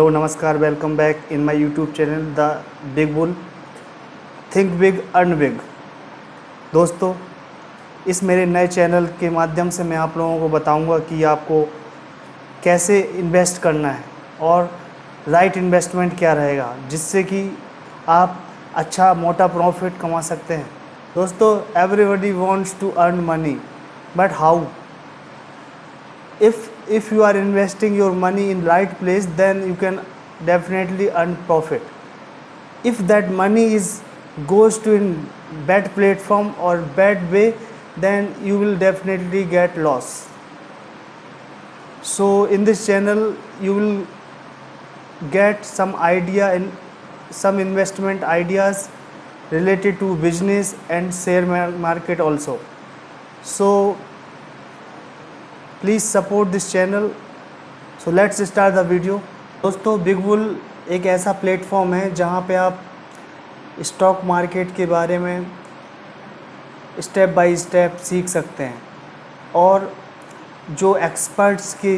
Hello नमस्कार, welcome back in my YouTube channel the big bull think big earn big. दोस्तों, इस मेरे नए चैनल के माध्यम से मैं आप लोगों को बताऊंगा कि आपको कैसे इन्वेस्ट करना है और राइट इन्वेस्टमेंट क्या रहेगा जिससे कि आप अच्छा मोटा प्रॉफिट कमा सकते हैं। दोस्तों, everybody wants to earn money, but how? If you are investing your money in right place, then you can definitely earn profit. If that money goes to in bad platform or bad way, then you will definitely get loss. So in this channel you will get some idea and some investment ideas related to business and share market also. So please support this channel. So let's start the video. दोस्तों, big bull एक ऐसा platform है जहां पे आप stock market के बारे में स्टेप बाय स्टेप सीख सकते हैं और जो एक्सपर्ट्स की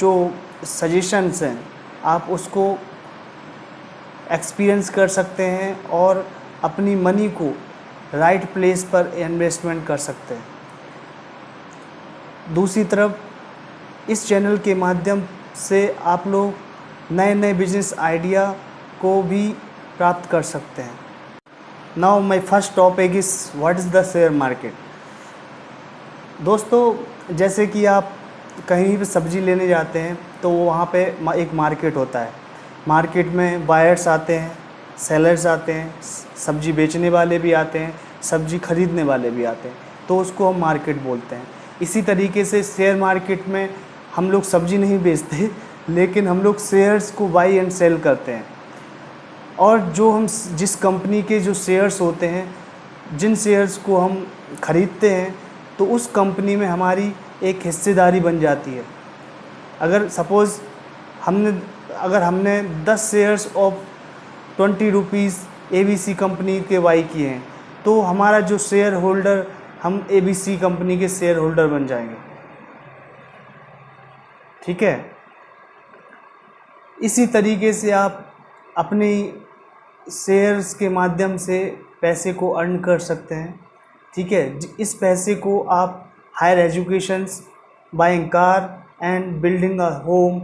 जो सजेशंस हैं आप उसको एक्सपीरियंस कर सकते हैं और अपनी मनी को राइट प्लेस पर इन्वेस्टमेंट कर सकते हैं। दूसरी तरफ इस चैनल के माध्यम से आप लोग नए नए बिजनेस आइडिया को भी प्राप्त कर सकते हैं। Now my first topic is what is the share market. दोस्तों, जैसे कि आप कहीं भी सब्ज़ी लेने जाते हैं तो वहाँ पे एक मार्केट होता है। मार्केट में बायर्स आते हैं, सेलर्स आते हैं, सब्ज़ी बेचने वाले भी आते हैं, सब्ज़ी खरीदने वाले भी आते हैं, तो उसको हम मार्केट बोलते हैं। इसी तरीके से शेयर मार्केट में हम लोग सब्ज़ी नहीं बेचते, लेकिन हम लोग शेयर्स को बाई एंड सेल करते हैं। और जो हम जिस कंपनी के जो शेयर्स होते हैं, जिन शेयर्स को हम ख़रीदते हैं तो उस कंपनी में हमारी एक हिस्सेदारी बन जाती है। अगर सपोज़ हमने 10 shares of 20 rupees ABC company के बाई किए हैं तो हमारा जो शेयर होल्डर, हम ABC कंपनी के शेयर होल्डर बन जाएंगे। ठीक है। इसी तरीके से आप अपनी शेयर्स के माध्यम से पैसे को अर्न कर सकते हैं। ठीक है। इस पैसे को आप higher educations, buying car and building a home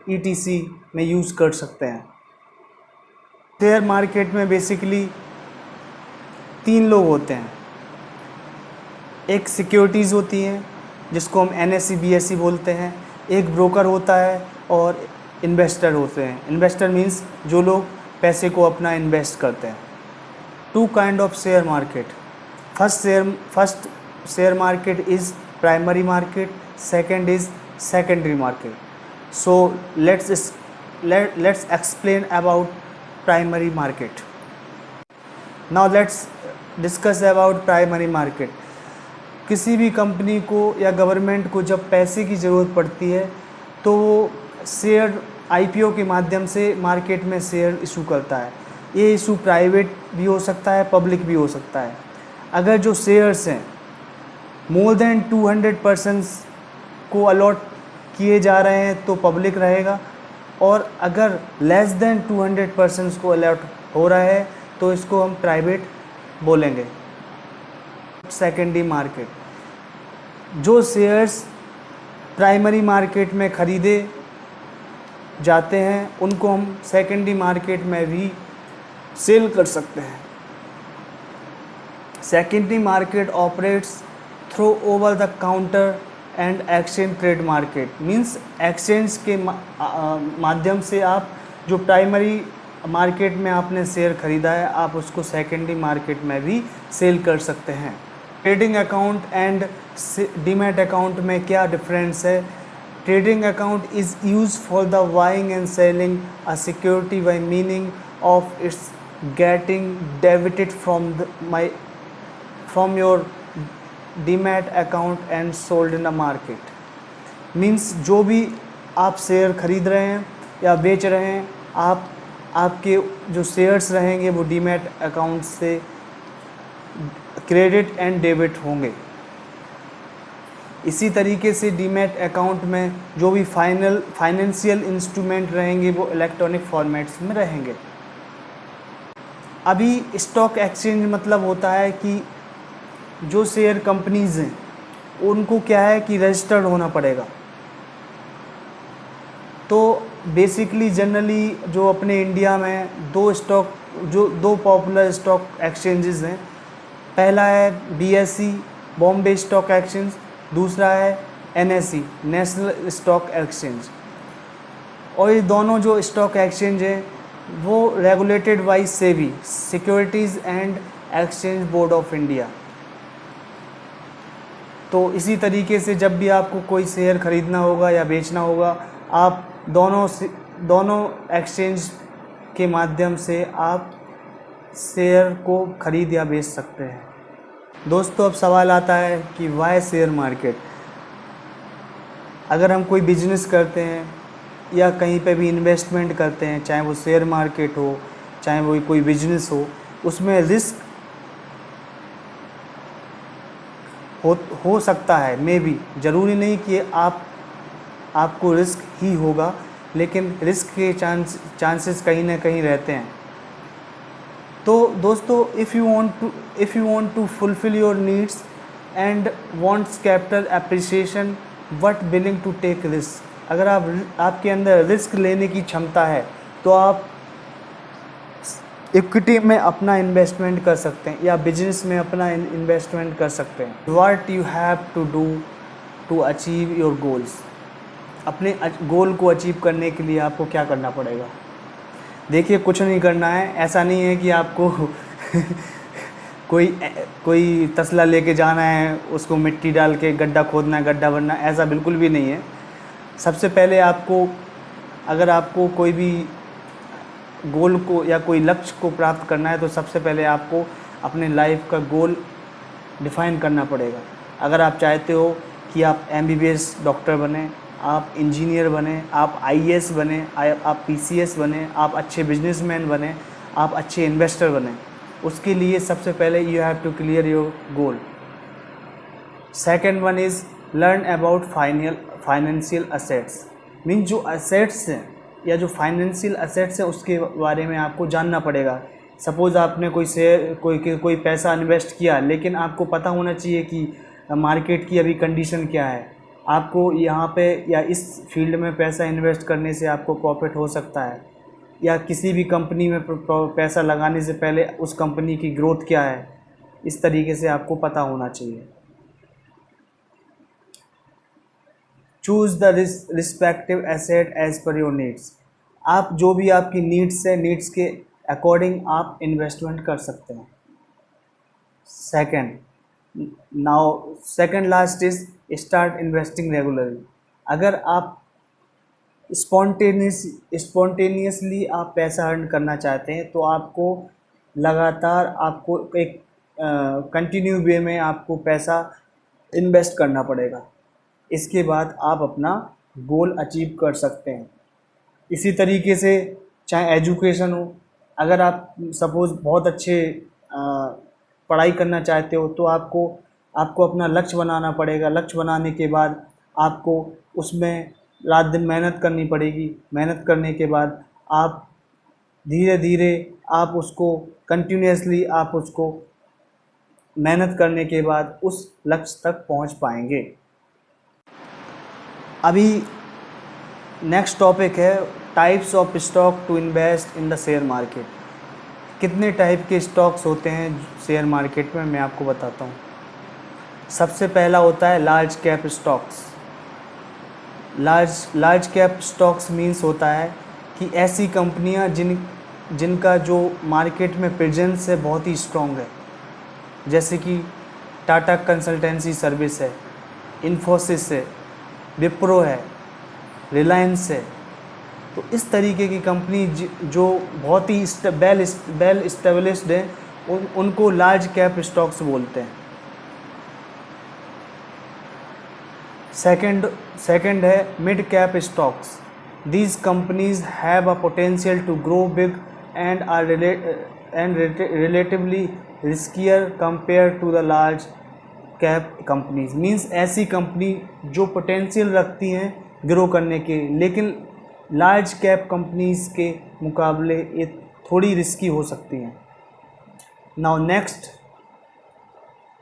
ETC में यूज़ कर सकते हैं। शेयर मार्केट में बेसिकली 3 लोग होते हैं। एक सिक्योरिटीज़ होती हैं जिसको हम NSE BSE बोलते हैं, एक ब्रोकर होता है और इन्वेस्टर होते हैं। इन्वेस्टर मीन्स जो लोग पैसे को अपना इन्वेस्ट करते हैं। 2 kind of share market. First share market is primary market, second is secondary market. So let's explain about primary market. Now let's discuss about primary market. किसी भी कंपनी को या गवर्नमेंट को जब पैसे की ज़रूरत पड़ती है तो वो शेयर IPO के माध्यम से मार्केट में शेयर इशू करता है। ये इशू प्राइवेट भी हो सकता है, पब्लिक भी हो सकता है। अगर जो शेयर्स हैं मोर देन 200% को अलॉट किए जा रहे हैं तो पब्लिक रहेगा, और अगर लेस देन 200% को अलॉट हो रहा है तो इसको हम प्राइवेट बोलेंगे। सेकेंडरी मार्केट, जो शेयर्स प्राइमरी मार्केट में ख़रीदे जाते हैं उनको हम सेकेंडरी मार्केट में भी सेल कर सकते हैं। Secondary market operates through over the counter and exchange trade market. Means exchange के माध्यम से आप जो प्राइमरी मार्केट में आपने शेयर ख़रीदा है आप उसको सेकेंडरी मार्केट में भी सेल कर सकते हैं। Trading account and demat account में क्या डिफरेंस है? Trading account is use for the buying and selling a security bye meaning of its getting debited from your demat account and sold in the market. Means जो भी आप share खरीद रहे हैं या बेच रहे हैं, आपके जो शेयर्स रहेंगे वो डीमैट अकाउंट से क्रेडिट एंड डेबिट होंगे। इसी तरीके से डीमैट अकाउंट में जो भी फाइनेंशियल इंस्ट्रूमेंट रहेंगे वो इलेक्ट्रॉनिक फॉर्मेट्स में रहेंगे। अभी स्टॉक एक्सचेंज मतलब होता है कि जो शेयर कंपनीज़ हैं उनको क्या है कि रजिस्टर्ड होना पड़ेगा। तो बेसिकली जनरली जो अपने इंडिया में दो पॉपुलर स्टॉक एक्सचेंजेस हैं, पहला है BSE बॉम्बे स्टॉक एक्सचेंज, दूसरा है NSE नेशनल स्टॉक एक्सचेंज। और ये दोनों जो स्टॉक एक्सचेंज हैं वो regulated by SEBI securities and exchange board of India. तो इसी तरीके से जब भी आपको कोई शेयर ख़रीदना होगा या बेचना होगा, आप दोनों एक्सचेंज के माध्यम से आप शेयर को ख़रीद या बेच सकते हैं। दोस्तों, अब सवाल आता है कि वाई शेयर मार्केट। अगर हम कोई बिजनेस करते हैं या कहीं पे भी इन्वेस्टमेंट करते हैं, चाहे वो शेयर मार्केट हो चाहे वो कोई बिजनेस हो, उसमें रिस्क हो सकता है। मे बी ज़रूरी नहीं कि आपको रिस्क ही होगा, लेकिन रिस्क के चांसेस कहीं ना कहीं रहते हैं। तो दोस्तों, if you want to fulfil your needs and wants capital appreciation but willing to take risk, अगर आपके अंदर रिस्क लेने की क्षमता है तो आप इक्विटी में अपना इन्वेस्टमेंट कर सकते हैं या बिजनेस में अपना इन्वेस्टमेंट कर सकते हैं। What you have to do to achieve your goals. अपने गोल को अचीव करने के लिए आपको क्या करना पड़ेगा? देखिए, कुछ नहीं करना है। ऐसा नहीं है कि आपको कोई तसला लेके जाना है, उसको मिट्टी डाल के गड्ढा खोदना है, गड्ढा बनना, ऐसा बिल्कुल भी नहीं है। सबसे पहले अगर आपको कोई भी गोल को या कोई लक्ष्य को प्राप्त करना है तो सबसे पहले आपको अपने लाइफ का गोल डिफ़ाइन करना पड़ेगा। अगर आप चाहते हो कि आप MBBS डॉक्टर बने, आप इंजीनियर बने, आप IAS बने, आप PCS बने, आप अच्छे बिजनेसमैन बने, आप अच्छे इन्वेस्टर बने, उसके लिए सबसे पहले you have to clear your goal. Second one is learn about financial assets. Mean जो असेट्स हैं या जो फाइनेंशियल असेट्स हैं उसके बारे में आपको जानना पड़ेगा। सपोज़ आपने कोई पैसा इन्वेस्ट किया, लेकिन आपको पता होना चाहिए कि मार्केट की अभी कंडीशन क्या है। आपको यहाँ पे या इस फील्ड में पैसा इन्वेस्ट करने से आपको प्रॉफिट हो सकता है, या किसी भी कंपनी में पैसा लगाने से पहले उस कंपनी की ग्रोथ क्या है, इस तरीके से आपको पता होना चाहिए। Choose the respective asset as per your needs. आप जो भी आपकी नीड्स है, नीड्स के अकॉर्डिंग आप इन्वेस्टमेंट कर सकते हैं। Second last is start investing regularly. अगर आप स्पॉन्टेनियसली आप पैसा अर्न करना चाहते हैं तो आपको लगातार एक कंटिन्यू वे में आपको पैसा इन्वेस्ट करना पड़ेगा। इसके बाद आप अपना गोल अचीव कर सकते हैं। इसी तरीके से चाहे एजुकेशन हो, अगर आप सपोज़ बहुत अच्छे पढ़ाई करना चाहते हो तो आपको अपना लक्ष्य बनाना पड़ेगा। लक्ष्य बनाने के बाद आपको उसमें रात दिन मेहनत करनी पड़ेगी। मेहनत करने के बाद आप धीरे धीरे आप उसको कंटिन्यूसली आप उसको मेहनत करने के बाद उस लक्ष्य तक पहुंच पाएंगे। अभी नेक्स्ट टॉपिक है types of stock to invest in the share market. कितने टाइप के स्टॉक्स होते हैं शेयर मार्केट में, मैं आपको बताता हूँ। सबसे पहला होता है large cap stocks. Large cap stocks means होता है कि ऐसी कंपनियां जिनका जो मार्केट में प्रेजेंस है बहुत ही स्ट्रॉन्ग है, जैसे कि टाटा कंसल्टेंसी सर्विस है, इन्फोसिस है, विप्रो है, रिलायंस है। तो इस तरीके की कंपनी जो बहुत ही वेल इस्टेब्लिश्ड है उनको लार्ज कैप स्टॉक्स बोलते हैं। सेकंड है mid cap stocks. These companies have a potential to grow big and are relatively riskier compare to the large cap companies means ऐसी कंपनी जो पोटेंशियल रखती हैं ग्रो करने के, लेकिन लार्ज कैप कंपनीज के मुकाबले ये थोड़ी रिस्की हो सकती हैं। Now next,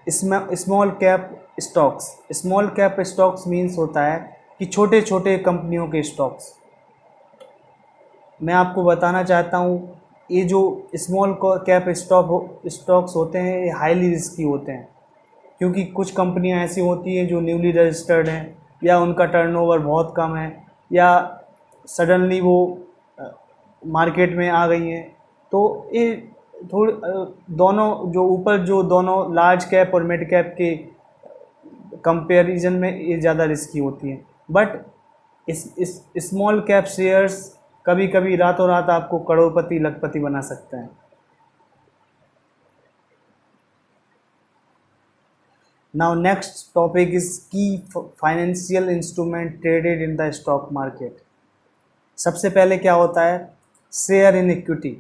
small cap stocks. Small cap stocks means होता है कि छोटे छोटे कंपनियों के स्टॉक्स। मैं आपको बताना चाहता हूँ, ये जो स्मॉल कैप स्टॉक्स होते हैं ये हाईली रिस्की होते हैं, क्योंकि कुछ कंपनियां ऐसी होती हैं जो न्यूली रजिस्टर्ड हैं या उनका टर्नओवर बहुत कम है या सडनली वो मार्केट में आ गई हैं। तो ये थोड़ी दोनों जो ऊपर जो दोनों लार्ज कैप और मिड कैप के कंपैरिजन में ये ज़्यादा रिस्की होती हैं। बट इस स्मॉल कैप शेयर्स कभी कभी रातों रात आपको करोड़पति लखपति बना सकते हैं। नाउ नेक्स्ट टॉपिक इज की financial instrument traded in the stock market. सबसे पहले क्या होता है, शेयर इन इक्विटी।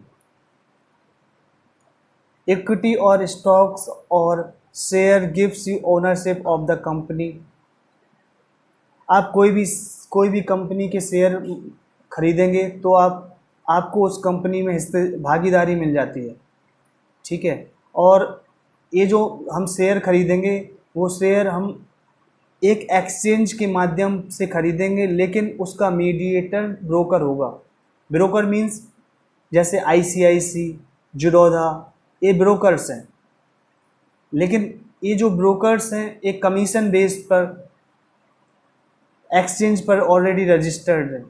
इक्विटी और स्टॉक्स और share gives you ownership of the company. आप कोई भी कंपनी के शेयर खरीदेंगे तो आपको उस कंपनी में हिस्से भागीदारी मिल जाती है, ठीक है। और ये जो हम शेयर खरीदेंगे वो शेयर हम एक एक्सचेंज के माध्यम से खरीदेंगे, लेकिन उसका मीडिएटर ब्रोकर होगा। ब्रोकर मीन्स जैसे ICICI, जिरोधा, ये ब्रोकर्स हैं। लेकिन ये जो ब्रोकर्स हैं एक कमीशन बेस पर एक्सचेंज पर ऑलरेडी रजिस्टर्ड है।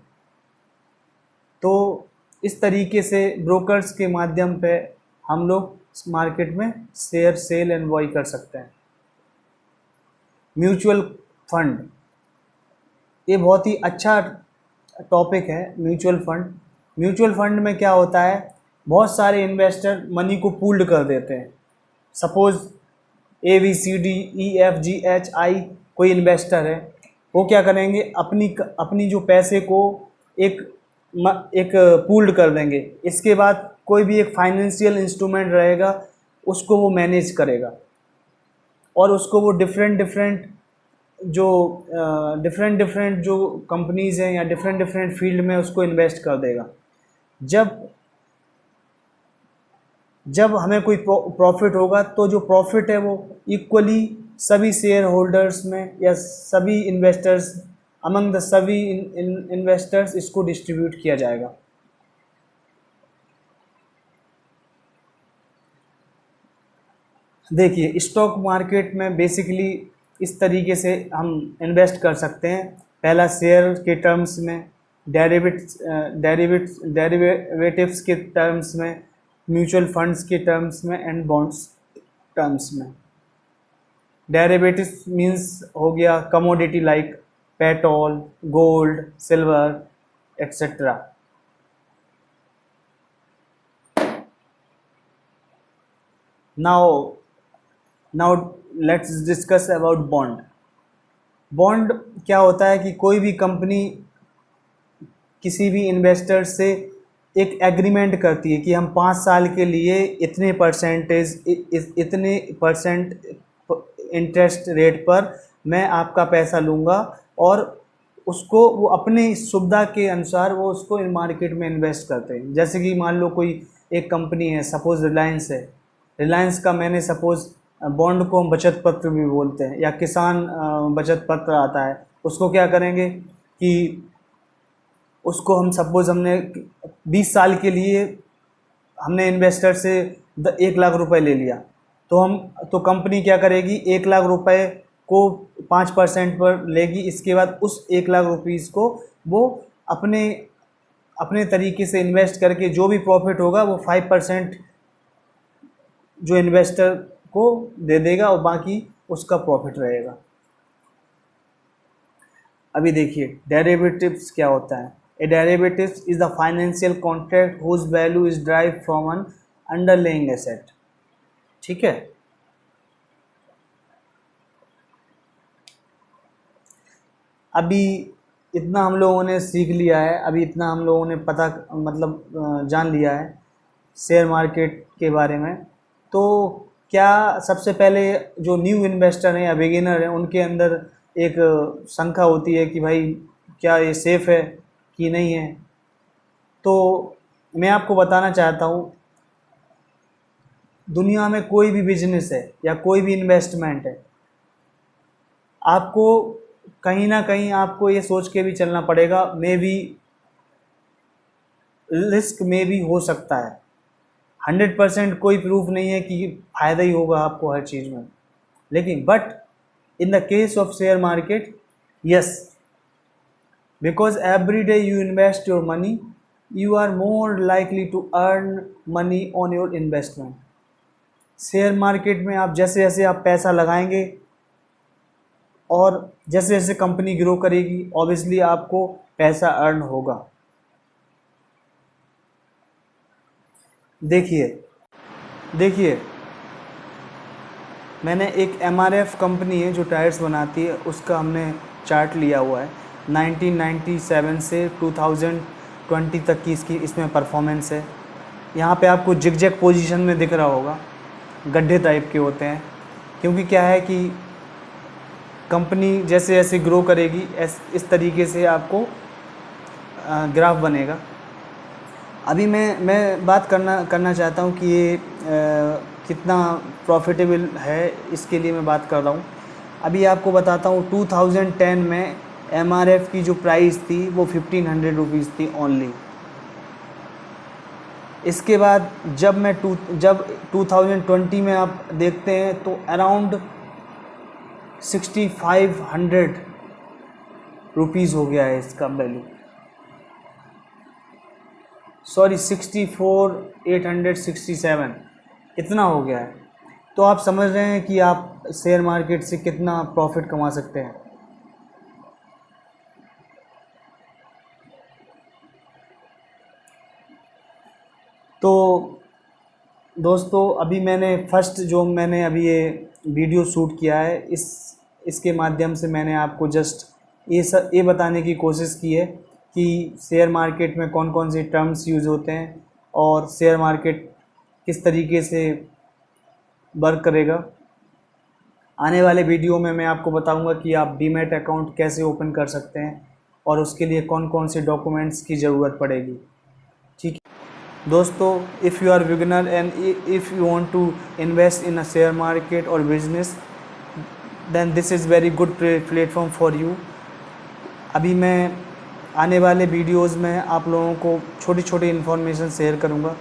तो इस तरीके से ब्रोकर्स के माध्यम पे हम लोग मार्केट में शेयर सेल एंड बाय कर सकते हैं। म्यूचुअल फंड, ये बहुत ही अच्छा टॉपिक है। म्यूचुअल फंड में क्या होता है, बहुत सारे इन्वेस्टर मनी को पूल्ड कर देते हैं। सपोज ABCDEFGHI कोई इन्वेस्टर है, वो क्या करेंगे, अपनी जो पैसे को एक पूल्ड कर देंगे। इसके बाद कोई भी एक फाइनेंशियल इंस्ट्रूमेंट रहेगा उसको वो मैनेज करेगा और उसको वो डिफरेंट डिफरेंट जो कंपनीज़ हैं या डिफरेंट फील्ड में उसको इन्वेस्ट कर देगा। जब हमें कोई प्रॉफिट होगा तो जो प्रॉफिट है वो इक्वली सभी शेयर होल्डर्स में या सभी इन्वेस्टर्स अमंग द सभी इन्वेस्टर्स इसको डिस्ट्रीब्यूट किया जाएगा। देखिए, स्टॉक मार्केट में बेसिकली इस तरीके से हम इन्वेस्ट कर सकते हैं। पहला शेयर के टर्म्स में, डेरिवेटिव्स के टर्म्स में, म्यूचुअल फंड्स के टर्म्स में एंड बॉन्ड्स टर्म्स में। डेरिवेटिव्स मीन्स हो गया commodity like petrol, gold, silver etcetera. Now let's discuss about bond. Bond क्या होता है कि कोई भी कंपनी किसी भी इन्वेस्टर से एक एग्रीमेंट करती है कि हम 5 साल के लिए इतने परसेंट इंटरेस्ट रेट पर मैं आपका पैसा लूँगा, और उसको वो अपनी सुविधा के अनुसार वो उसको मार्केट में इन्वेस्ट करते हैं। जैसे कि मान लो कोई एक कंपनी है, सपोज़ रिलायंस है। रिलायंस का मैंने सपोज़ बॉन्ड को हम बचत पत्र भी बोलते हैं या किसान बचत पत्र आता है, उसको क्या करेंगे कि उसको हम सपोज़ हमने 20 साल के लिए हमने इन्वेस्टर से 1 लाख रुपए ले लिया, तो कंपनी क्या करेगी, 1 लाख रुपए को 5% पर लेगी। इसके बाद उस 1 लाख रुपीज़ को वो अपने तरीके से इन्वेस्ट करके जो भी प्रॉफिट होगा वो 5% जो इन्वेस्टर को दे देगा और बाकी उसका प्रॉफिट रहेगा। अभी देखिए डेरिवेटिव्स क्या होता है। A derivatives is the financial contract whose value is drive from an underlying asset. ठीक है, अभी इतना हम लोगों ने सीख लिया है, अभी इतना हम लोगों ने जान लिया है शेयर मार्केट के बारे में। तो क्या सबसे पहले जो न्यू इन्वेस्टर हैं या बिगिनर हैं उनके अंदर एक शंका होती है कि भाई क्या ये सेफ़ है कि नहीं है। तो मैं आपको बताना चाहता हूँ, दुनिया में कोई भी बिजनेस है या कोई भी इन्वेस्टमेंट है, आपको कहीं ना कहीं आपको ये सोच के भी चलना पड़ेगा, मे बी रिस्क में भी हो सकता है। 100% कोई प्रूफ नहीं है कि फ़ायदा ही होगा आपको हर चीज़ में, लेकिन but in the case of share market, yes, because every day you invest your money, you are more likely to earn money on your investment। Share market में आप जैसे जैसे आप पैसा लगाएंगे और जैसे जैसे कंपनी ग्रो करेगी, ऑब्वियसली आपको पैसा अर्न होगा। देखिए मैंने एक MRF कंपनी है जो टायर्स बनाती है, उसका हमने चार्ट लिया हुआ है। 1997 से 2020 तक की इसमें परफॉर्मेंस है। यहाँ पे आपको जिग-जैग पोजीशन में दिख रहा होगा, गड्ढे टाइप के होते हैं, क्योंकि क्या है कि कंपनी जैसे जैसे ग्रो करेगी इस तरीके से आपको ग्राफ बनेगा। अभी मैं बात करना चाहता हूँ कि ये कितना प्रॉफिटेबल है, इसके लिए मैं बात कर रहा हूँ। अभी आपको बताता हूँ, 2010 में MRF की जो प्राइस थी वो 1500 रुपीज़ थी ओनली। इसके बाद जब 2020 में आप देखते हैं तो अराउंड 6500 रुपीज़ हो गया है इसका वैल्यू, सॉरी 64,867 इतना हो गया है। तो आप समझ रहे हैं कि आप शेयर मार्केट से कितना प्रॉफिट कमा सकते हैं। तो दोस्तों, अभी मैंने मैंने अभी ये वीडियो शूट किया है, इसके माध्यम से मैंने आपको जस्ट ये बताने की कोशिश की है कि शेयर मार्केट में कौन कौन से टर्म्स यूज़ होते हैं और शेयर मार्केट किस तरीके से वर्क करेगा। आने वाले वीडियो में मैं आपको बताऊंगा कि आप डीमैट अकाउंट कैसे ओपन कर सकते हैं और उसके लिए कौन कौन से डॉक्यूमेंट्स की ज़रूरत पड़ेगी। ठीक है दोस्तों, if you are beginner and if you want to invest in a share market और business, then this is very good platform for you. अभी मैं आने वाले वीडियोज़ में आप लोगों को छोटी छोटी इन्फॉर्मेशन शेयर करूँगा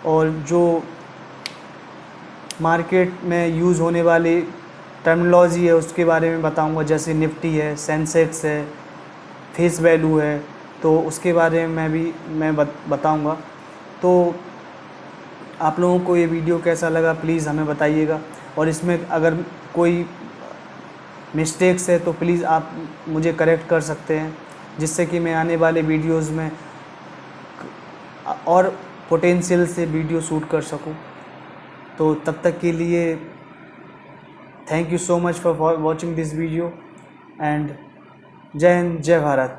और जो मार्केट में यूज़ होने वाली टर्मिनोलॉजी है उसके बारे में बताऊंगा, जैसे निफ्टी है, सेंसेक्स है, फेस वैल्यू है, तो उसके बारे में मैं बताऊंगा। तो आप लोगों को ये वीडियो कैसा लगा प्लीज़ हमें बताइएगा, और इसमें अगर कोई मिस्टेक्स है तो प्लीज़ आप मुझे करेक्ट कर सकते हैं, जिससे कि मैं आने वाले वीडियोस में और पोटेंशियल से वीडियो शूट कर सकूं। तो तब तक के लिए thank you so much for watching this video and जय हिंद, जय भारत।